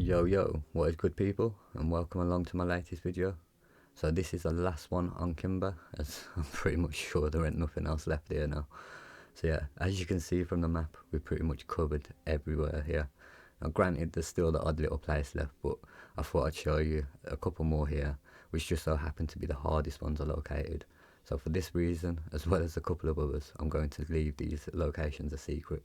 Yo yo, what is good people, and welcome along to my latest video. So this is the last one on Kinver, as I'm pretty much sure there ain't nothing else left here now. So yeah, as you can see from the map, we're pretty much covered everywhere here. Now granted, there's still the odd little place left, but I thought I'd show you a couple more here, which just so happen to be the hardest ones are located. So for this reason, as well as a couple of others, I'm going to leave these locations a secret.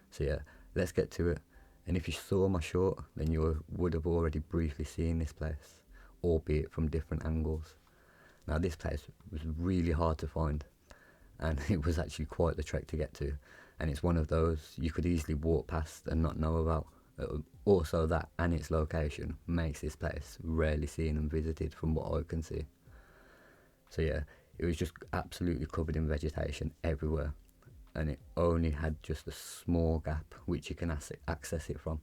So yeah, let's get to it. And if you saw my short, then you would have already briefly seen this place, albeit from different angles. Now this place was really hard to find, and it was actually quite the trek to get to, and it's one of those you could easily walk past and not know about. Also that and its location makes this place rarely seen and visited from what I can see. So yeah, it was just absolutely covered in vegetation everywhere, and it only had just a small gap which you can access it from,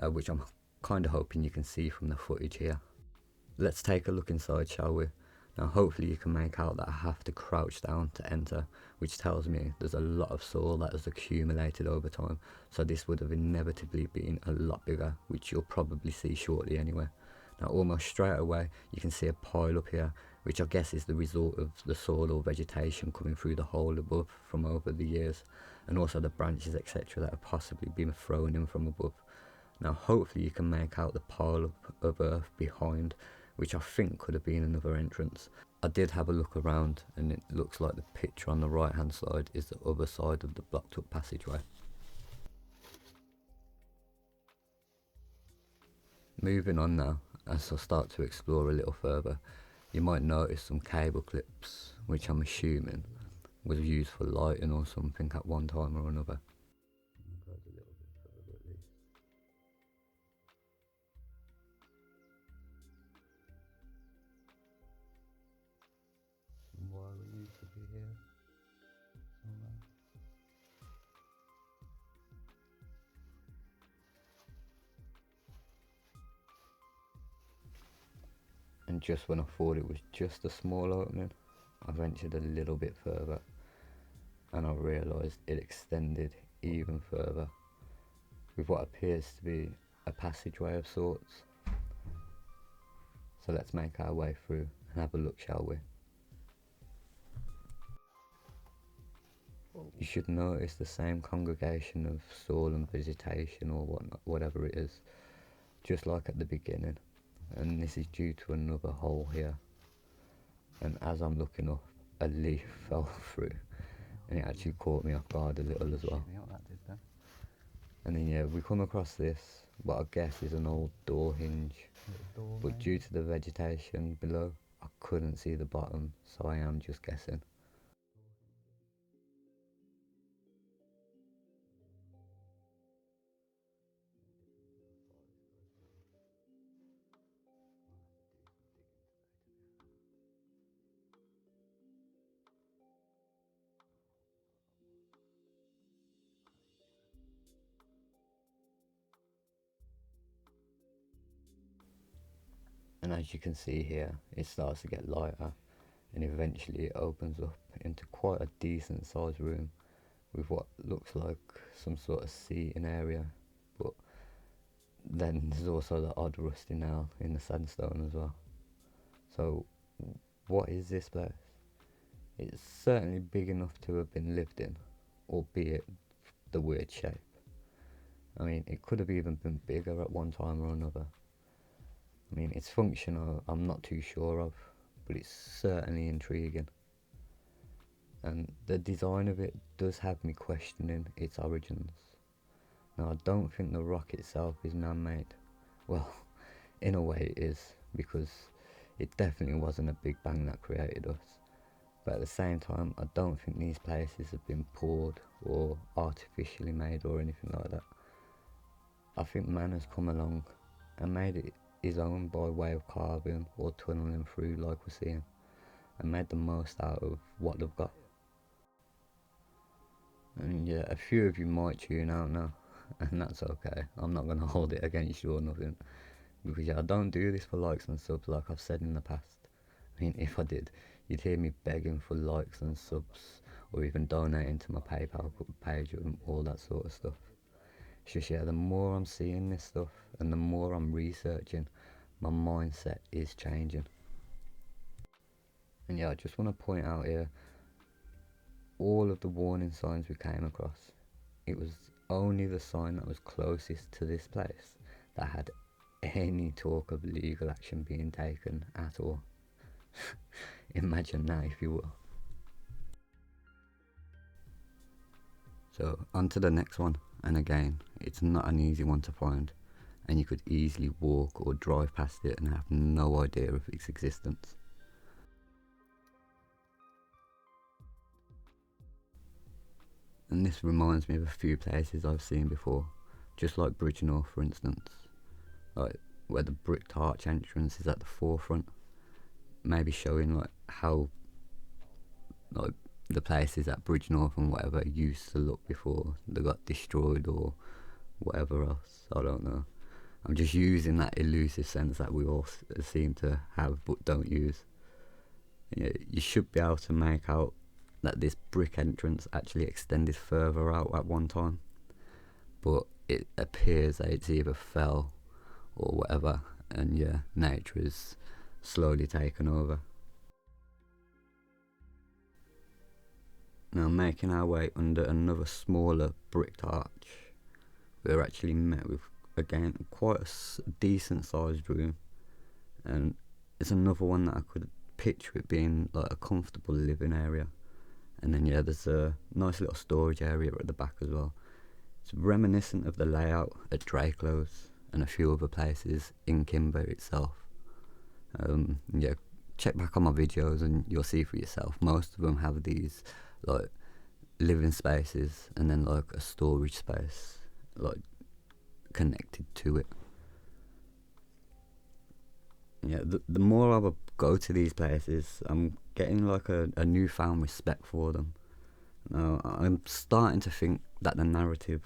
which I'm kind of hoping you can see from the footage here. Let's take a look inside, shall we? Now hopefully you can make out that I have to crouch down to enter, which tells me there's a lot of soil that has accumulated over time, so this would have inevitably been a lot bigger, which you'll probably see shortly anyway. Now almost straight away you can see a pile up here, which I guess is the result of the soil or vegetation coming through the hole above from over the years, and also the branches etc that have possibly been thrown in from above. Now hopefully you can make out the pile of earth behind, which I think could have been another entrance. I did have a look around, and it looks like the picture on the right hand side is the other side of the blocked up passageway. Moving on now, as I start to explore a little further, you might notice some cable clips, which I'm assuming was used for lighting or something at one time or another. Why we used to be here somewhere. And just when I thought it was just a small opening, I ventured a little bit further, and I realised it extended even further, with what appears to be a passageway of sorts. So let's make our way through and have a look, shall we? You should notice the same congregation of soil and vegetation or whatever it is, just like at the beginning, and this is due to another hole here. And as I'm looking up, a leaf fell through, and it actually caught me off guard a little as well. And then yeah, we come across this, what I guess is an old door hinge, but due to the vegetation below, I couldn't see the bottom, so I am just guessing. And as you can see here, it starts to get lighter, and eventually it opens up into quite a decent sized room with what looks like some sort of seating area, but then there's also the odd rusty nail in the sandstone as well. So what is this place? It's certainly big enough to have been lived in, albeit the weird shape. I mean, it could have even been bigger at one time or another. I mean, its function I'm not too sure of, but it's certainly intriguing. And the design of it does have me questioning its origins. Now, I don't think the rock itself is man-made. Well, in a way it is, because it definitely wasn't a big bang that created us. But at the same time, I don't think these places have been poured or artificially made or anything like that. I think man has come along and made it his own by way of carving or tunneling through like we're seeing, and made the most out of what they've got. And yeah, a few of you might tune out now, and that's okay. I'm not going to hold it against you or nothing, because yeah, I don't do this for likes and subs like I've said in the past. I mean, if I did, you'd hear me begging for likes and subs, or even donating to my PayPal page and all that sort of stuff. just yeah, the more I'm seeing this stuff and the more I'm researching, my mindset is changing. And yeah, I just want to point out here, all of the warning signs we came across, it was only the sign that was closest to this place that had any talk of legal action being taken at all. Imagine that, if you will. So on to the next one, and again, it's not an easy one to find, and you could easily walk or drive past it and have no idea of its existence. And this reminds me of a few places I've seen before, just like Bridge North for instance, like where the bricked arch entrance is at the forefront, maybe showing like how like the places at Bridge North and whatever used to look before they got destroyed or whatever else, I don't know. I'm just using that elusive sense that we all seem to have but don't use. You should be able to make out that this brick entrance actually extended further out at one time, but it appears that it's either fell or whatever, and yeah, nature is slowly taken over. Now, making our way under another smaller bricked arch, we were actually met with, again, quite a decent sized room, and it's another one that I could picture it being like a comfortable living area. And then yeah, there's a nice little storage area at the back as well. It's reminiscent of the layout at Drakelows and a few other places in Kinver itself. Yeah, check back on my videos and you'll see for yourself. Most of them have these like living spaces and then like a storage space like connected to it. Yeah, the more I would go to these places, I'm getting like a newfound respect for them. Now, I'm starting to think that the narrative,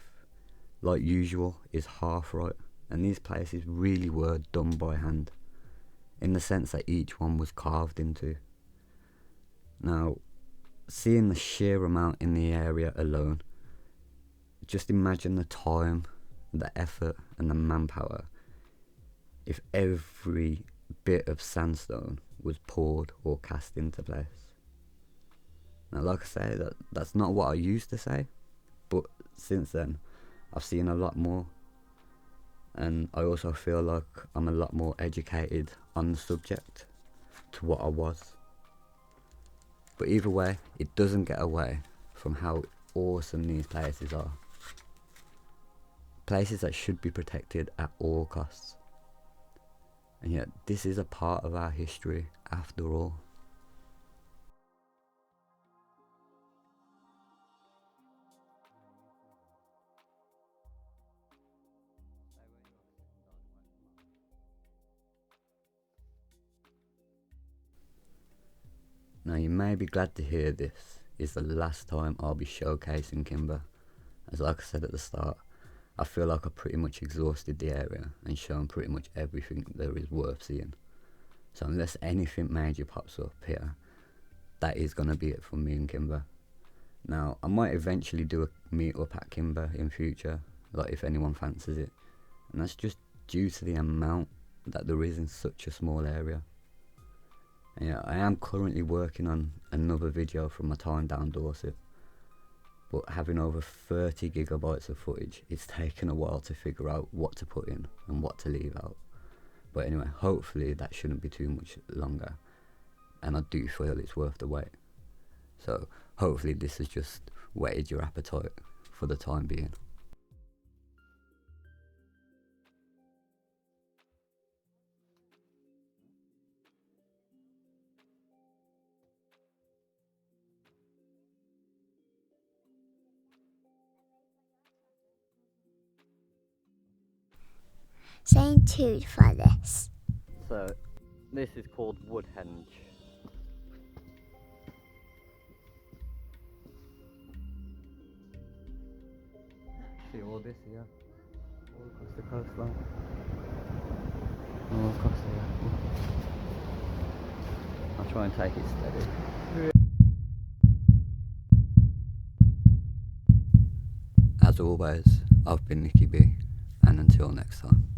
like usual, is half right, and these places really were done by hand, in the sense that each one was carved into. Now, seeing the sheer amount in the area alone, just imagine the time, the effort and the manpower if every bit of sandstone was poured or cast into place. Now, like I say, that's not what I used to say, but since then I've seen a lot more, and I also feel like I'm a lot more educated on the subject to what I was. But either way, it doesn't get away from how awesome these places are. Places that should be protected at all costs. And yet, this is a part of our history after all. Now, you may be glad to hear this is the last time I'll be showcasing Kinver, as like I said at the start, I feel like I've pretty much exhausted the area and shown pretty much everything there is worth seeing. So unless anything major pops up here, that is going to be it for me and Kinver. Now, I might eventually do a meet up at Kinver in future, like if anyone fancies it, and that's just due to the amount that there is in such a small area. And yeah, I am currently working on another video from my time down Dorset, but having over 30 gigabytes of footage, it's taken a while to figure out what to put in and what to leave out. But anyway, hopefully that shouldn't be too much longer, and I do feel it's worth the wait. So hopefully this has just whetted your appetite for the time being. Saying two for this. So this is called Woodhenge. See all this here, all across the coastline, all across here. I'll try and take it steady. As always, I've been Nicky B, and until next time.